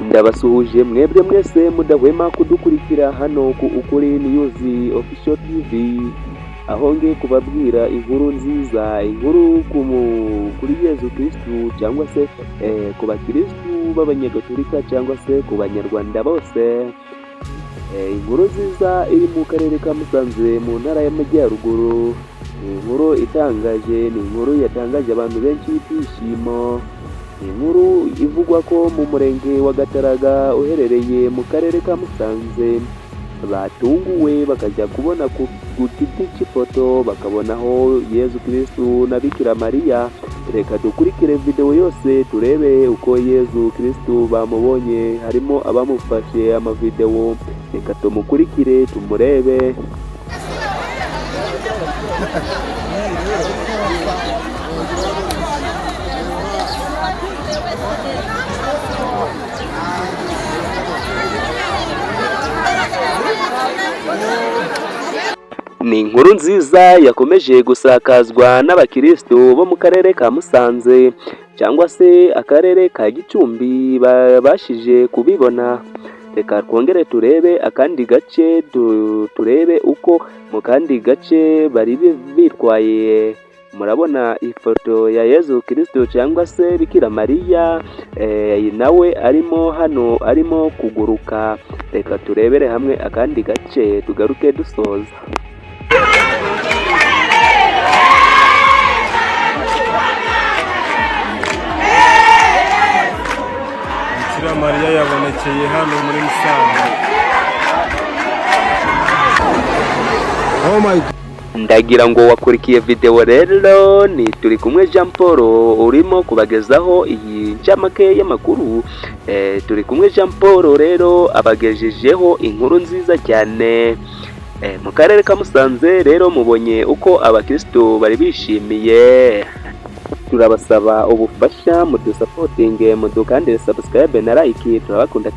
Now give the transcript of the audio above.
Ndabasuhuje mwebwe mwese mudahwema kudukurikira hano ku Ukuri News Official TV, aho ngiye kubabwira inkuru nziza, inkuru kuri Yezu Kristu cyangwa se ku bakristu b'abanyagatolika cyangwa se ku banyarwanda bose. Inkuru nziza iri mu karere ka Musanze mu ntara y'Amajyaruguru, inkuru itangaje, ni inkuru yatangaje abantu benshi ibyishimo. Inkuru ivugwa ko mu murenge wa Gataraga uherereye mu karere ka Musanze batunguwe bakajya kubona ku giti cy'ifoto bakabonaho Yezu Kristu na Bikira Mariya. Reka dukurikire video yose turebe uko Yezu Kristu bamubonye, harimo abamufashe amavideo. Reka tumukurikire tumurebe. Ni inkuru nziza yakomeje gusakazwa n'abakristo bo mu karere ka Musanze cyangwa se akarere ka Gicumbi babashije kubibona. Reka twongere turebe akandi gace, turebe uko mu kandi gace bari bitwaye. Murabona ifoto ya Yezu Kristo cyangwa se Bikira Mariya, nawe arimo hano arimo kuguruka. Reka turebere hamwe akandi gace tugaruke dusoza. Bikira Mariya yabonekeye hano muri Musanze. Oh my God. Ndagira ngo wakurikiye video rero, ni turi kumwe Jean Paul urimo kubagezaho iyi ncamake y'amakuru. Turi kumwe Jean Paul rero abagejejeho inkuru nziza cyane. Mu karere ka Musanze rero mubonye uko abakristo bari bishimiye. Turabasaba ubufasha, mudusapotinge, mudukandire subscribe na like, turabakunda.